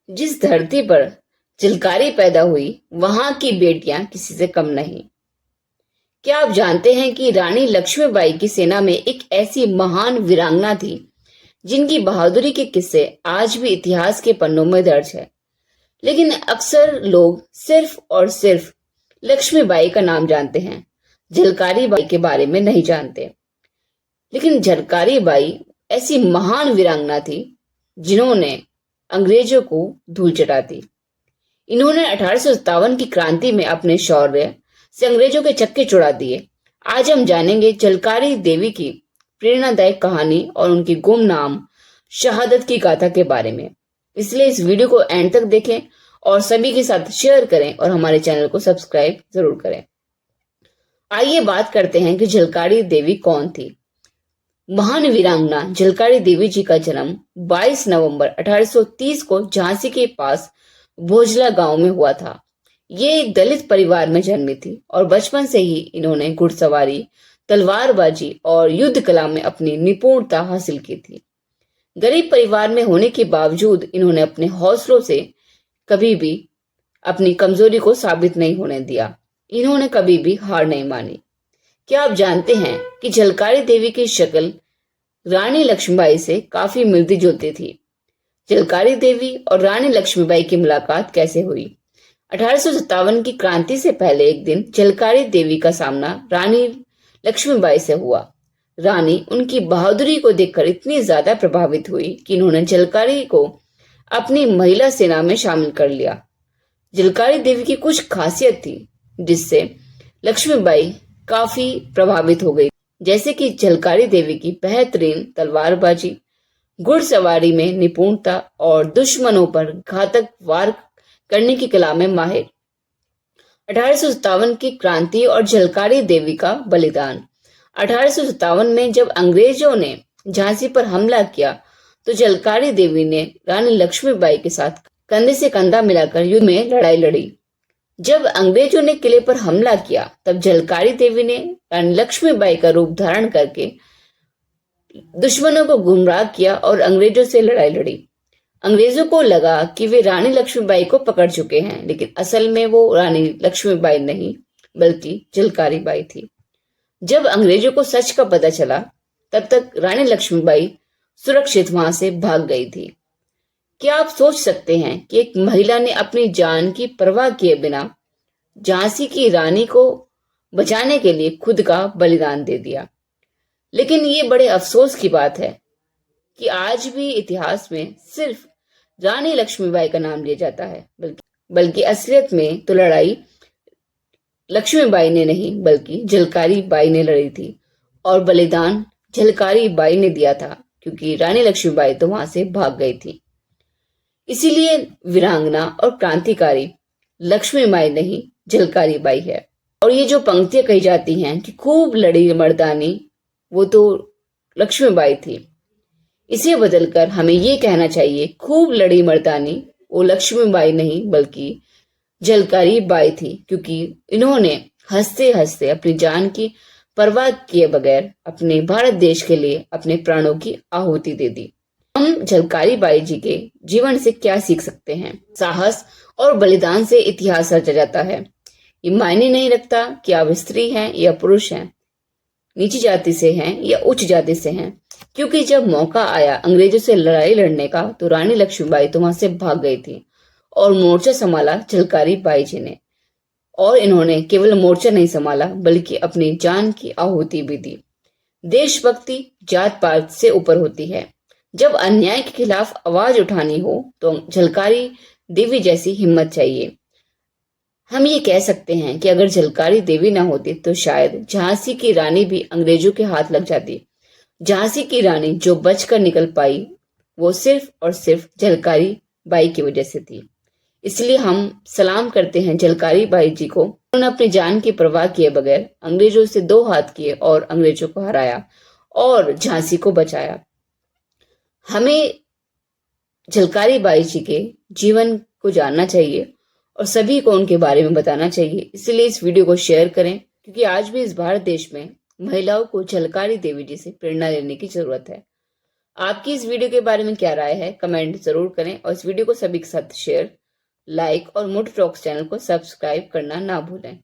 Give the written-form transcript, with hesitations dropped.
जिस धरती पर चिलकारी पैदा हुई वहां की बेटियां किसी से कम नहीं। क्या आप जानते हैं कि रानी लक्ष्मीबाई की सेना में एक ऐसी महान वीरांगना थी जिनकी बहादुरी के किस्से आज भी इतिहास के पन्नों में दर्ज है। लेकिन अक्सर लोग सिर्फ और सिर्फ लक्ष्मीबाई का नाम जानते हैं, झलकारी बाई के बारे में नहीं जानते। लेकिन झलकारी बाई ऐसी महान वीरांगना थी जिन्होंने अंग्रेजों को धूल चटा दी। इन्होंने 1857 की क्रांति में अपने शौर्य से अंग्रेजों के चक्के छुड़ा दिए। आज हम जानेंगे झलकारी देवी की प्रेरणादायक कहानी और उनकी गुमनाम शहादत की गाथा के बारे में। इसलिए इस वीडियो को एंड तक देखें और सभी के साथ शेयर करें और हमारे चैनल को सब्सक्राइब जरूर करें। आइए बात करते हैं कि झलकारी देवी कौन थी। महान वीरांगना झलकारी देवी जी का जन्म 22 नवंबर 1830 को झांसी के पास भोजला गांव में हुआ था। ये एक दलित परिवार में जन्मी थी और बचपन से ही इन्होंने घुड़सवारी, तलवारबाजी और युद्ध कला में अपनी निपुणता हासिल की थी। गरीब परिवार में होने के बावजूद इन्होंने अपने हौसलों से कभी भी अपनी कमजोरी को साबित नहीं होने दिया। इन्होंने कभी भी हार नहीं मानी। क्या आप जानते हैं कि झलकारी देवी की शक्ल रानी लक्ष्मीबाई से काफी मिलती जुलती थी। झलकारी देवी और रानी लक्ष्मीबाई की मुलाकात कैसे हुई? 1857 की क्रांति से पहले एक दिन झलकारी देवी का सामना रानी लक्ष्मीबाई से हुआ। रानी उनकी बहादुरी को देखकर इतनी ज्यादा प्रभावित हुई कि इन्होंने झलकारी को अपनी महिला सेना में शामिल कर लिया। झलकारी देवी की कुछ खासियत थी जिससे लक्ष्मीबाई काफी प्रभावित हो गई, जैसे कि झलकारी देवी की बेहतरीन तलवारबाजी, घुड़सवारी में निपुणता और दुश्मनों पर घातक वार करने की कला में माहिर। 1857 की क्रांति और झलकारी देवी का बलिदान। 1857 में जब अंग्रेजों ने झांसी पर हमला किया तो झलकारी देवी ने रानी लक्ष्मीबाई के साथ कंधे से कंधा मिलाकर युद्ध में लड़ाई लड़ी। जब अंग्रेजों ने किले पर हमला किया तब झलकारी देवी ने रानी लक्ष्मीबाई का रूप धारण करके दुश्मनों को गुमराह किया और अंग्रेजों से लड़ाई लड़ी। अंग्रेजों को लगा कि वे रानी लक्ष्मीबाई को पकड़ चुके हैं, लेकिन असल में वो रानी लक्ष्मीबाई नहीं बल्कि झलकारी बाई थी। जब अंग्रेजों को सच का पता चला तब तक रानी लक्ष्मीबाई सुरक्षित वहां से भाग गई थी। क्या आप सोच सकते हैं कि एक महिला ने अपनी जान की परवाह किए बिना झांसी की रानी को बचाने के लिए खुद का बलिदान दे दिया। लेकिन ये बड़े अफसोस की बात है कि आज भी इतिहास में सिर्फ रानी लक्ष्मीबाई का नाम लिया जाता है, बल्कि असलियत में तो लड़ाई लक्ष्मीबाई ने नहीं बल्कि झलकारी बाई ने लड़ी थी और बलिदान झलकारी बाई ने दिया था, क्योंकि रानी लक्ष्मीबाई तो वहां से भाग गई थी। इसीलिए वीरांगना और क्रांतिकारी लक्ष्मीबाई नहीं झलकारी बाई है। और ये जो पंक्तियां कही जाती हैं कि खूब लड़ी मर्दानी, वो तो लक्ष्मीबाई थी। इसे बदलकर हमें ये कहना चाहिए खूब लड़ी मर्दानी वो लक्ष्मीबाई नहीं बल्कि झलकारी बाई थी, क्योंकि इन्होंने हंसते हंसते अपनी जान की परवाह किए बगैर अपने भारत देश के लिए अपने प्राणों की आहुति दे दी। हम झलकारी बाई जी के जीवन से क्या सीख सकते हैं? साहस और बलिदान से इतिहास रचा जाता है। ये मायने नहीं रखता कि आप स्त्री हैं या पुरुष हैं, नीची जाति से हैं या उच्च जाति से हैं, क्योंकि जब मौका आया अंग्रेजों से लड़ाई लड़ने का तो रानी लक्ष्मीबाई तो वहां से भाग गई थी और मोर्चा संभाला झलकारी बाई जी ने। और इन्होंने केवल मोर्चा नहीं संभाला बल्कि अपनी जान की आहुति भी दी। देशभक्ति जात पात से ऊपर होती है। जब अन्याय के खिलाफ आवाज उठानी हो तो झलकारी देवी जैसी हिम्मत चाहिए। हम ये कह सकते हैं कि अगर झलकारी देवी ना होती तो शायद झांसी की रानी भी अंग्रेजों के हाथ लग जाती। झांसी की रानी जो बचकर निकल पाई वो सिर्फ और सिर्फ झलकारी बाई की वजह से थी। इसलिए हम सलाम करते हैं झलकारी बाई जी को। उन्होंने अपनी जान की परवाह किए बगैर अंग्रेजों से दो हाथ किए और अंग्रेजों को हराया और झांसी को बचाया। हमें झलकारी बाई जी के जीवन को जानना चाहिए और सभी को उनके बारे में बताना चाहिए। इसलिए इस वीडियो को शेयर करें, क्योंकि आज भी इस भारत देश में महिलाओं को झलकारी देवी जी से प्रेरणा लेने की जरूरत है। आपकी इस वीडियो के बारे में क्या राय है, कमेंट जरूर करें और इस वीडियो को सभी के साथ शेयर, लाइक और मोटू टॉक्स चैनल को सब्सक्राइब करना ना भूलें।